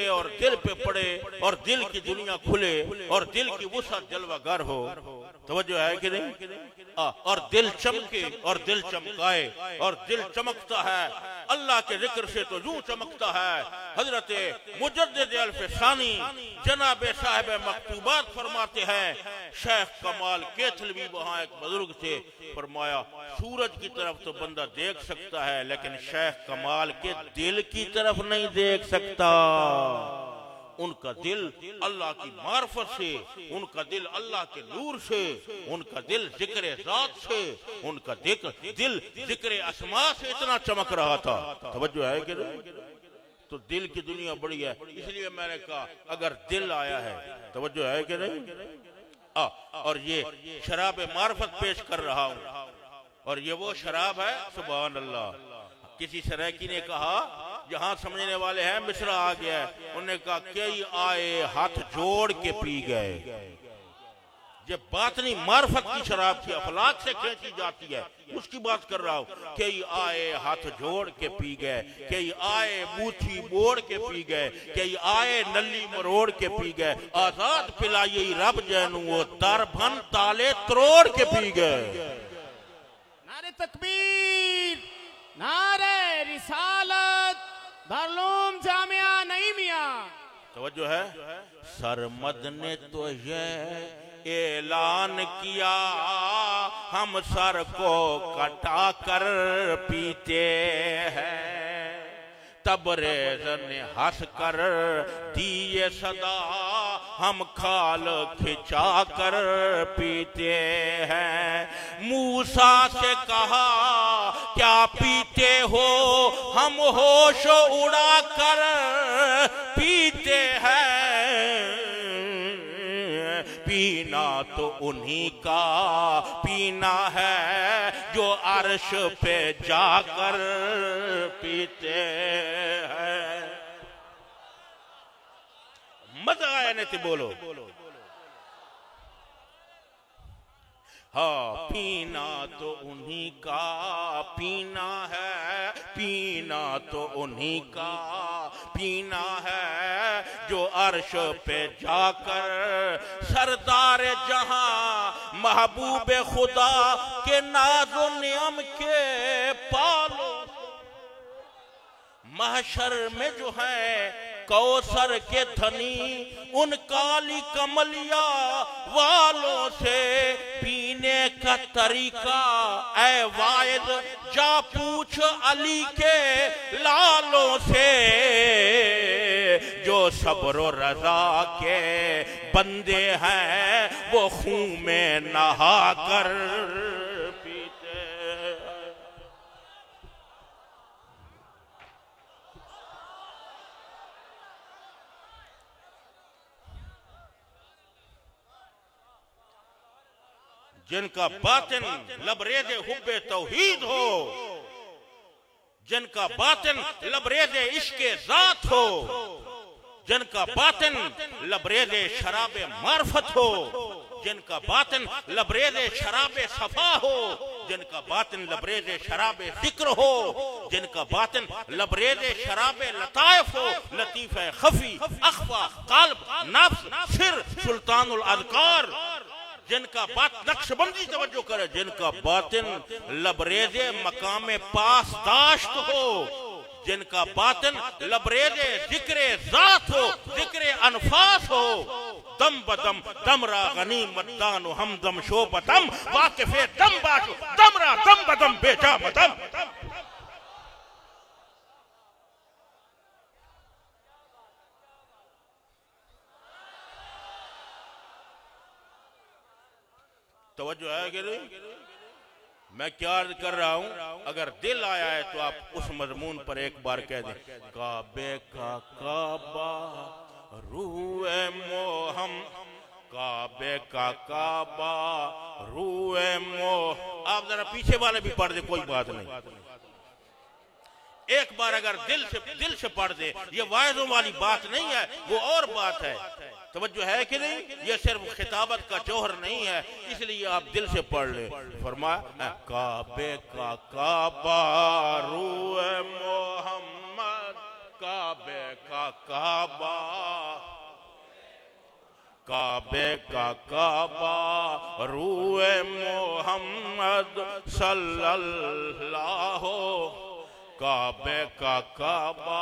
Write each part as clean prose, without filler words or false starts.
और दिल पे पड़े और दिल की दुनिया खुले और दिल की वुसअत जलवागर हो। तवज्जो है कि नहीं? और दिल चमके और दिल चमकाए और दिल चमकता है अल्लाह के जिक्र से तो यूं चमकता है। हजरत मुजद्दिद अल-फ़सानी जनाब साहिब मकतूबात फरमाते हैं, शेख कमाल केथलवी वहां एक बुजुर्ग थे, फरमाया सूरज की तरफ तो बंदा देख सकता है लेकिन शेख कमाल के दिल की तरफ नहीं देख सकता। उनका दिल अल्लाह की मार्फत से, उनका दिल अल्लाह के नूर से, उनका दिल जिक्र ज़ात से, उनका दिल जिक्र अस्मा से इतना चमक रहा था। तवज्जो है कि नहीं? तो दिल की दुनिया बड़ी है, इसलिए मैंने कहा अगर दिल आया है, तवज्जो है कि नहीं? और ये शराब मार्फत पेश कर रहा हूं और ये वो शराब है, सुभान अल्लाह। किसी सराकी ने कहा, जहां समझने वाले हैं मिश्रा आ गया है, उन्होंने कहा कई आए हाथ जोड़ के पी गए। ये बातनी मार्फत की शराब की अफलाक से खींची जाती है, उसकी बात कर रहा हूं। कई आए हाथ जोड़ के पी गए, कई आए बूथी मोड़ के पी गए, कई आए नली मरोड़ के पी गए, आजाद पिलाई रब जैनू वो दर भन ताले त्रोड़ के पी गए। नारे तकबीर, नारे रिसालत, दारुल जामिया नईमिया। तवज्जो है? सरमद ने तो ये ऐलान किया हम सर को कटा कर पीते हैं, तबरेज ने हंस कर दिए सदा हम खाल खिंचा कर पीते हैं। मूसा से कहा क्या पीते हो, हम होश उड़ा कर पीते हैं। पीना तो उन्हीं का पीना है जो अर्श पे जाकर पीते हैं। मजा आया नहीं थी? बोलो हाँ, पीना तो उन्हीं का पीना है, पीना तो उन्हीं का पीना है जो अर्श पे जाकर सरदार जहां महबूब खुदा के नाज़ो नियम के पालो महशर में जो है कौसर के धनी उन काली कमलिया वालों से पीने का तरीका ऐ वाइद जा पूछ अली के लालों से। जो सब्र रजा के बंदे हैं वो खून में नहा कर पीते। जिनका बातिन लबरेज़े हुब्बे तौहीद हो, जिनका बातिन लबरेज़े इश्क़े ज़ात हो, जिनका बातिन लबरेज़े शराबे मार्फत हो, जिनका बातिन लबरेज़े शराबे सफा हो, जिनका बातिन लबरेज़े शराबे जिक्र हो, जिनका बातिन लबरेज़े शराबे लताइफ हो, लतीफ़े खफी अख्फा क़ल्ब नफ्स सिर सुल्तानुल अज़कार, जिनका बात नक्शबंदी तवज्जो करे, जिनका बातिन लबरेज़े मकामे पासदाश्त हो, जिनका बातिन लबरेज़े जिक्रे ज़ात हो, जिक्रे अनफास हो। दम बदम दमरा गनी मद्दानु हम दम शोबतम वाकिफ़े दम बाशु दमरा दम बदम बेजा मदम। तवज्जो है कि नहीं? मैं क्या अर्ज कर रहा हूं, अगर दिल आया है तो आप उस मजमून पर एक बार कह दें, काबे का काबा रूए मोहम, काबे का काबा रूए मोह। आप जरा पीछे वाले भी पढ़ दे, कोई बात नहीं। एक बार अगर दिल से पढ़ दे, ये वायदों वाली बात नहीं है, वो और बात है। तवज्जो है कि नहीं? ये सिर्फ खिताबत का जौहर नहीं है, इसलिए आप दिल से पढ़ ले। फरमाया काबे का काबा रूए मोहम्मद काबे का काबा, काबे का काबा, रूए मोहम्मद सल्लल्लाहु, काबे का काबा,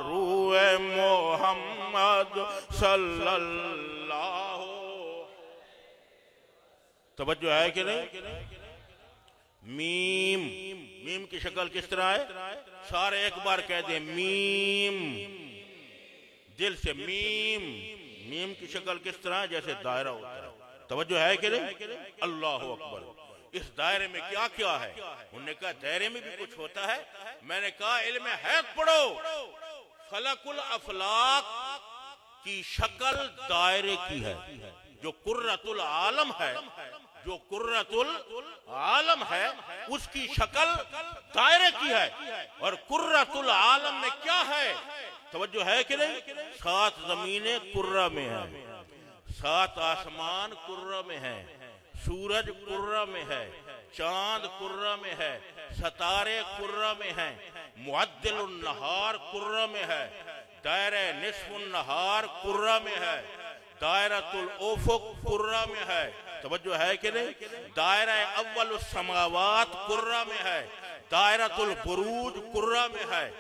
रूए मोहम्मद सल्लल्लाहु। तवज्जो है कि नहीं? मीम, मीम की शक्ल किस तरह है? सारे एक बार कह दे मीम, दिल से मीम। मीम की शक्ल किस तरह है? जैसे दायरा होता है। तवज्जो है कि नहीं? अल्लाह अकबर। इस दायरे में क्या क्या है? उन्होंने कहा दायरे में भी कुछ होता है। मैंने कहा इल्म हैत पढ़ो। फलकुल अफलाक की शक्ल दायरे की है। जो कुर्रतुल आलम है, जो कुर्रतुल आलम है, उसकी शक्ल दायरे की है। और कुर्रतुल आलम में क्या है? तवज्जो है कि नहीं? 7 जमीनें कुर्रा में है, 7 आसमान कुर्रा में है, सूरज कुर्रा में है, चांद कुर्रा में है, सितारे कुर्रा में है, मुअद्दिलुन नहार कुर्रा में है, दायरा निस्फुन नहार कुर्रा में है, दायरतुल उफुक कुर्रा में है। तवज्जो है कि नहीं? दायरा अव्वलुस समावात कुर्रा में है, दायरतुल बुरूज कुर्रा में है।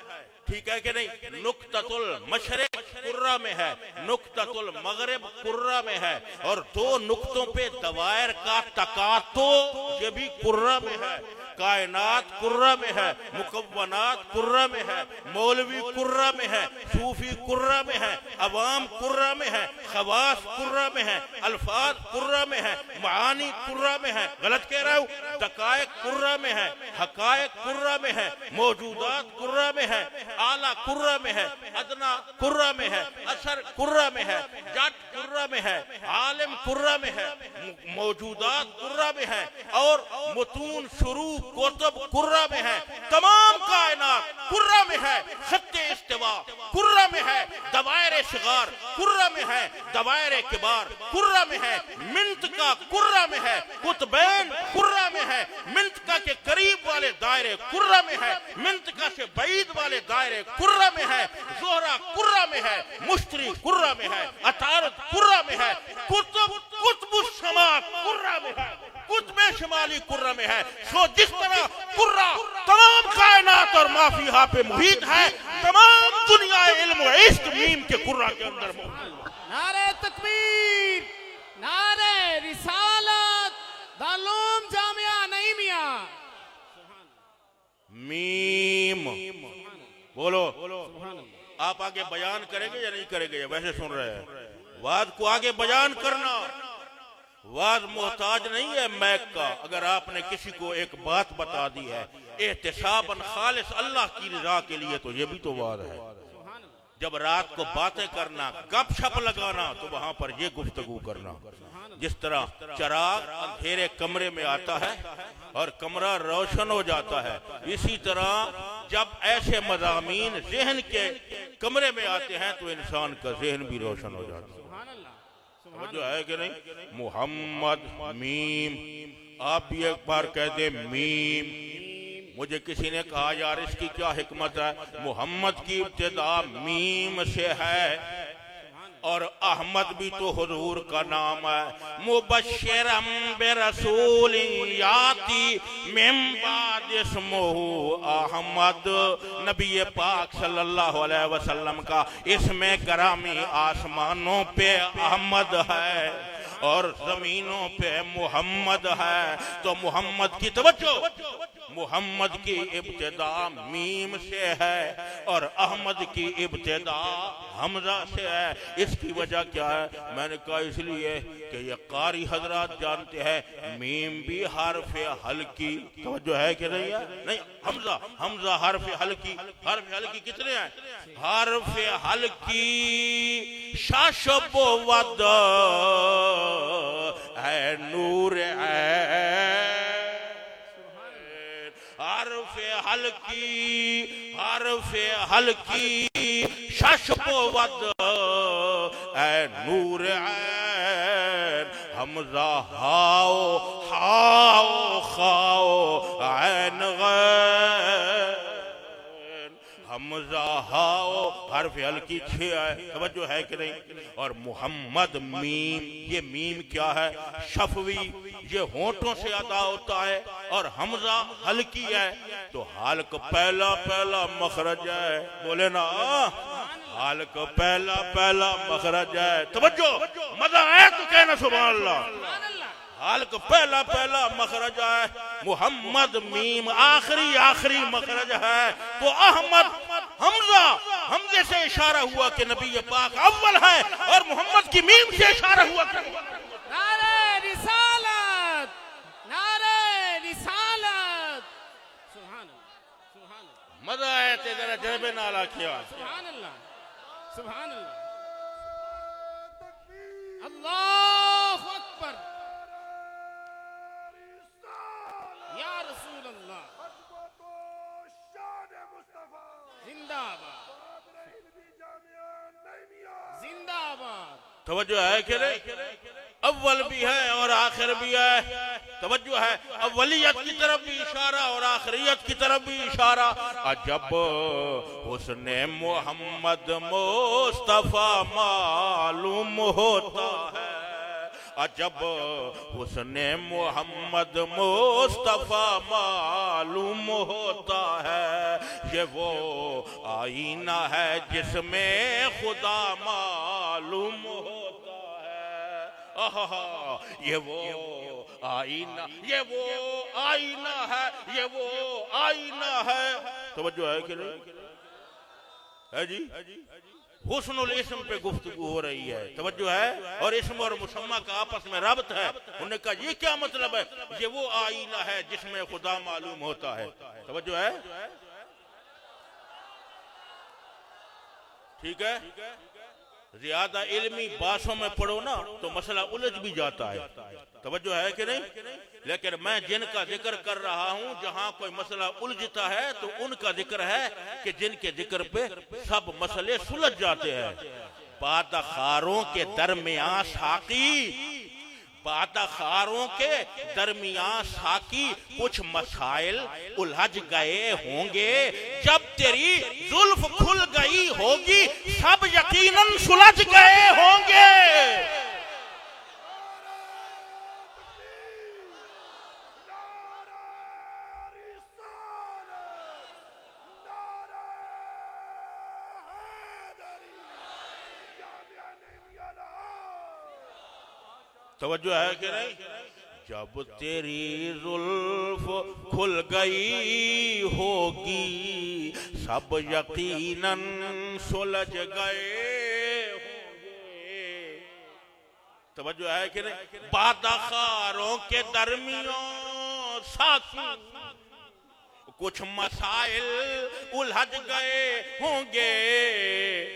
ठीक है कि नहीं? नुक्ततुल मशरिक कुर्रा में है, नुक्ततुल मगरिब कुर्रा में है। और 2 नुक्तों पे दवायर का तकातो ये भी कुर्रा में है। कायनात कुर्रा में है, मुकव्वनात कुर्रा में है, मौलवी कुर्रा में है, सूफी कुर्रा में है, अवाम कुर्रा में है, खवास कुर्रा में है, अल्फाज कुर्रा में है, मानी कुर्रा में है। गलत कह रहा हूँ? दकायक कुर्रा में है, हकायक कुर्रा में है, मौजूदात कुर्रा में है, आला कुर्रा में है, अदना कुर्रा में है, असर कुर्रा में है, जट कुर्रा में है, आलिम कुर्रा में है, मौजूदात कुर्रा में है, और मुतून शुरू कुतुब कुर्रा में है। तमाम कायनात कुर्रा में है। खत्ते इस्तिवा कुर्रा में है, दवायर शिगार कुर्रा में है, दवायर किबार कुर्रा में है, मिंतका कुर्रा में है, कुतबैन कुर्रा में है, मिंतका के करीब वाले दायरे कुर्रा में है, मिंतका से बईद वाले दायरे कुर्रा में है, जोहरा कुर्रा में है, मुश्तरी कुर्रा में है, अतारत कुर्रा में है, कुतुब शमा कुर्रा में है, कुतुब शुमाली कुर्रा में है। सो जिस तरह कुर्रा तमाम कायनात और माफिया पे मुहित है, तमाम दुनिया इल्म व इश्क मीम के कुर्रा के अंदर मौजूद। नारे तकबीर, नारे रिसालत, दारुल जामिया नईमिया। मीम बोलो। आप आगे बयान करेंगे या नहीं करेंगे? या वैसे सुन रहे हैं? वाद को आगे बयान करना। वाद मोहताज नहीं है मैक का। अगर आपने किसी को एक बात बता दी है एहतिसाबन खालिस अल्लाह की रजा के लिए, तो ये भी तो वाद है। जब रात को बातें करना, गपशप लगाना, तो वहां पर ये गुफ्तगू करना। जिस तरह चराग अंधेरे कमरे में आता है और कमरा रोशन हो जाता है, इसी तरह जब ऐसे मज़ामीन ज़हन के कमरे में आते हैं तो इंसान का ज़हन भी रोशन हो जाता है। जो है कि नहीं? मुहम्मद मीम। आप भी एक बार कह दे मीम। मुझे किसी ने कहा यार इसकी क्या हिकमत है? मुहम्मद की इब्तिदा मीम से है, और अहमद भी तो हुजूर का नाम है। मुबश्शिरम बिरसूल याती मिन बाद इस्मुहु अहमद। नबी पाक सल्लल्लाहु अलैहि वसल्लम का इसमें गरामी आसमानों पे अहमद है और जमीनों पे मुहम्मद है। तो मुहम्मद की तवज्जो, मुहम्मद की इब्तिदा मीम से है और अहमद की इब्तिदा हमजा से है। इसकी वजह क्या है? मैंने कहा इसलिए कि ये कारी हजरात जानते हैं मीम भी हर्फ हल्की। तवज्जो है कि नहीं है? नहीं, हमजा, हमजा हर्फ हल्की। हर्फ हल्की कितने हैं? हर्फ हल्की शाशबो वद है नूर है। हर्फ हल्की, हर्फ हल्की शशबो वद ऐ नूर ऐन। हमजा हाओ हाओ खाओ ऐन गैन। हम हमजा हाओ हर्फ हल्की 6 है, तवज्जो है कि नहीं। और मोहम्मद मीम, ये मीम क्या है? शफवी, ये होठों से अदा होता है। और हमजा हल्की है, तो हाल का पहला पहला मखरज है। बोले ना, हाल का पहला पहला मखरज है। तवज्जो, मजा आया तो कहना सुभान अल्लाह। हाल का पहला पहला मखरज है। मोहम्मद मीम आखिरी आखिरी मखरज है। तो अहमद हमजा, हमजे से इशारा हुआ कि नबी पाक अव्वल है, और मोहम्मद की मीम से इशारा हुआ कि नारे रिसालत, नारे रिसालत। सुभान अल्लाह, सुभान अल्लाह। मजा आया ते जरा जरबे नाला किया। सुभान अल्लाह, सुभान अल्लाह। अल्लाहु अकबर, या रसूल अल्लाह। जिंदाबाद, जिंदाबाद। तवज्जो है कि नहीं? अव्वल भी है और आखिर भी है। तवज्जो है, अव्वलियत की तरफ भी इशारा और आखिरियत की तरफ भी इशारा। अजब हुस्ने मोहम्मद मुस्तफा मालूम होता है। अजब हुस्ने मोहम्मद मुस्तफा मालूम होता है। ये वो आईना है जिसमें खुदा मालूम होता है। आहा, ये वो आईना, ये वो आईना है, ये वो आईना है। तवज्जो है कि नहीं? है जी। हुस्नुल इस्म पे गुफ्तगू हो रही है। तवज्जो है। और इस्म और मुसम्मा का आपस में रब्त है। उन्होंने कहा ये क्या मतलब है? ये वो आईना है जिसमें खुदा मालूम होता है। तवज्जो है, ठीक है। ज्यादा इल्मी बातों में पढ़ो ना तो मसला उलझ भी जाता है। तवज्जो है कि नहीं? लेकिन मैं जिनका जिक्र कर रहा हूं, जहां कोई मसला उलझता है तो उनका जिक्र है कि जिनके जिक्र पे सब मसले सुलझ जाते हैं। बादखारों के दरमियान साकी, बादखारों के दरमियान साकी, कुछ मसाइल उलझ गए होंगे। जब तेरी जुल्फ खुल गई होगी, सब यकीनन सुलझ गए होंगे। तवज्जो है कि नहीं? जब तेरी जुल्फ खुल गई होगी, सब यकीनन सुलझ गए होंगे। तवज्जो है कि नहीं? बादखारों के दरमियान साकी, कुछ मसाइल उलझ गए होंगे।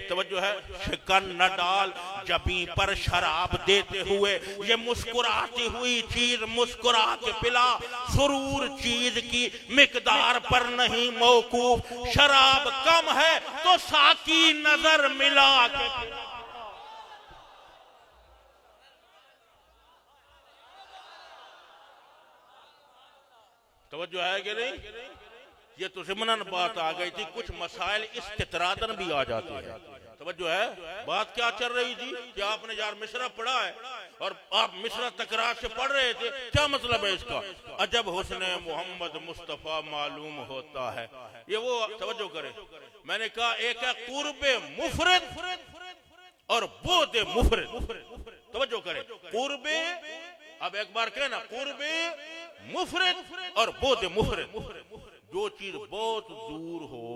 तवज्जो है, शिकन न डाल जबी पर शराब देते हुए, ये मुस्कुराती हुई चीज मुस्कुरा के पिला। सुरूर चीज की मिकदार पर नहीं मौकूफ, शराब कम है तो साकी नजर मिला के पिला। तवज्जो है कि नहीं? ये तो ज़िमनन बात आ गई थी। कुछ मसाइल इस्तितरादन भी आ जाते हैं। तवज्जो है, बात क्या चल रही थी कि आपने यार मिसरा पढ़ा है और आप मिसरा तकरार से पढ़ रहे थे, क्या मतलब है इसका? अजब हुस्ने मोहम्मद मुस्तफा मालूम होता है। ये वो, तवज्जो करे, मैंने कहा एक है कुर्बे मुफरद और बोदे मुफरद। तवज्जो करे, कुर्बे, अब एक बार कहना, कुर्बे मुफरद और बोदे मुफरद। जो चीज बहुत दूर हो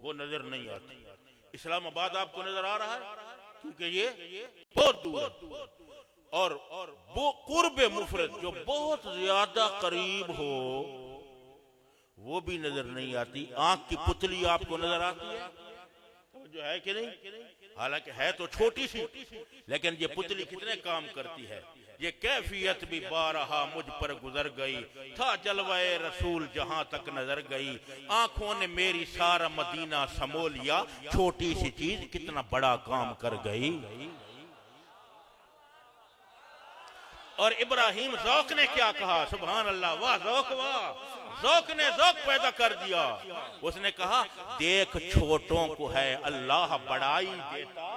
वो नजर नहीं आती। इस्लामाबाद आपको नजर आ रहा है क्योंकि ये बहुत दूर है। और वो कुर्बे मुफरद जो बहुत ज्यादा करीब हो वो भी नजर नहीं आती। आंख की पुतली आपको नजर आती है, जो है कि नहीं? हालांकि है तो छोटी सी, लेकिन ये पुतली कितने काम करती है। ये कैफियत भी बारहा मुझ पर गुजर गई, था जलवाए रसूल जहां तक नजर गई। आंखों ने मेरी सारा मदीना समो लिया, छोटी सी चीज कितना बड़ा काम कर गई। और इब्राहिम ज़ौक ने क्या कहा, सुभान अल्लाह, वाह ज़ौक, वाह, ज़ौक ने ज़ौक पैदा कर दिया। उसने कहा देख छोटों को है अल्लाह बड़ाई देता।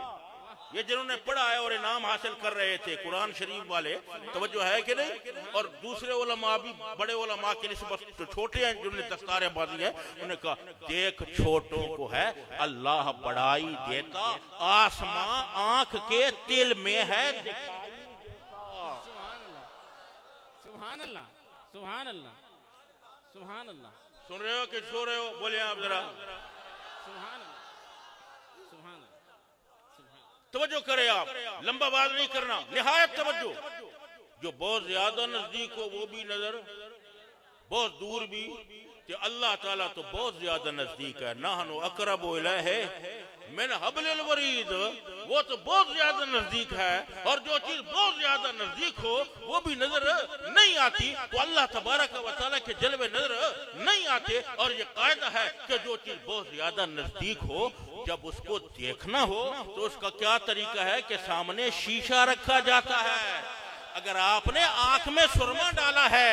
ये जिन्होंने पढ़ा है और इनाम हासिल कर रहे थे कुरान शरीफ वाले, तवज्जो है कि नहीं, और दूसरे उलमा भी बड़े उलमा के निस्बत जो छोटे हैं जिन्होंने दस्तारे बांधी है, उन्होंने कहा देख छोटों को है अल्लाह बड़ाई देता, आसमां आंख के तिल में है दिखाई देता। सुभान अल्लाह, सुभान अल्लाह, सुभान अल्लाह। सुन रहे हो कि सो रहे हो, बोले आप जरा। सुभान अल्लाह, सुभान अल्लाह। तवज्जो करे आप, लंबा बात नहीं करना, निहायत तवज्जो। जो बहुत ज्यादा नजदीक हो वो भी नजर, बहुत दूर भी, कि अल्लाह ताला तो बहुत ज्यादा नजदीक है। नहनु अक़रबु इलैहि मिन हब्लिल वरीद, वो तो बहुत ज्यादा नजदीक है, और जो चीज बहुत ज्यादा नजदीक हो वो भी नजर नहीं आती, तो अल्लाह तबारक व तआला के जलवे नजर नहीं आते। और ये कायदा है कि जो चीज बहुत ज्यादा नजदीक हो, जब उसको देखना हो तो उसका क्या तरीका है कि सामने शीशा रखा जाता है। अगर आपने आंख में सुरमा डाला है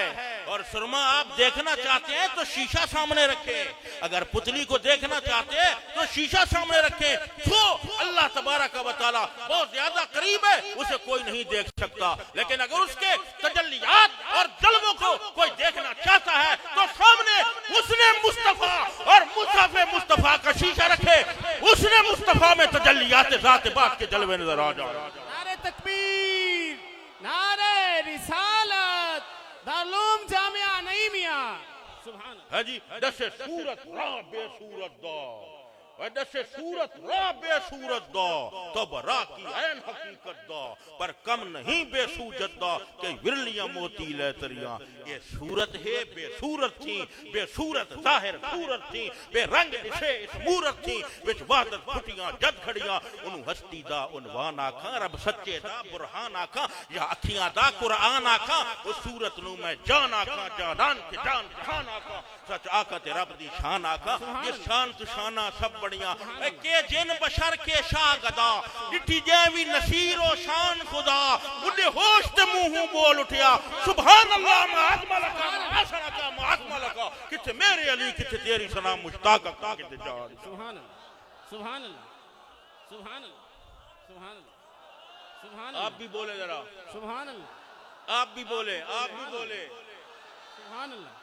और सुरमा आप देखना चाहते हैं तो शीशा सामने रखें। अगर पुतली को देखना चाहते हैं तो शीशा सामने रखें। तो अल्लाह तबारक व तआला बहुत ज्यादा करीब है, उसे कोई नहीं देख सकता। लेकिन अगर उसके तजल्लियात और जलवों को कोई देखना चाहता है तो सामने उसने मुस्तफा और मुसाफे मुस्तफा का शीशा रखे, उसने मुस्तफा में तजल्लियात ज़ात बात के जलवे नजर आ जाए। नारे तकबीर, नारे रिसालत, दारुल जामिया नईमिया। सुभान अल्लाह। है जी, दसे सूरत रा बेसूरत दा, दसे सूरत रा बेसूरत दा, तब रा की ऐन हकीकत दा, पर कम नहीं बेसूरत दा के विरलियां मोती लेतरियां। ये सूरत है बेसूरत थी, बेसूरत जाहिर सूरत थी, बेरंग निशे मूरत थी, विच वादत फुटियां जद खड़ियां, उन हस्ती दा उनवान आखा, रब सच्चे दा बुरहान आखा, या अखियां दा कुरान आखा, उस सूरत नु मैं जान आखा, जानान के जान जहान आखा, सच आका ते रब दी शान आखा। ये शान तु शाना सब बढ़िया के जिन बशर के शाह गदा, डिठी जैवी नसीर ओ शान खुदा, बुढ़े होश ते मुंह बोल उठिया, सुभान अल्लाह महात्मा लका आसना का महात्मा लका, किथे मेरे अली किथे तेरी सना मुश्ताक का किथे जान। सुभान अल्लाह, सुभान अल्लाह, सुभान अल्लाह, सुभान अल्लाह, सुभान अल्लाह। आप भी बोले जरा, सुभान अल्लाह, आप भी बोले, आप भी बोले। सुभान अल्लाह।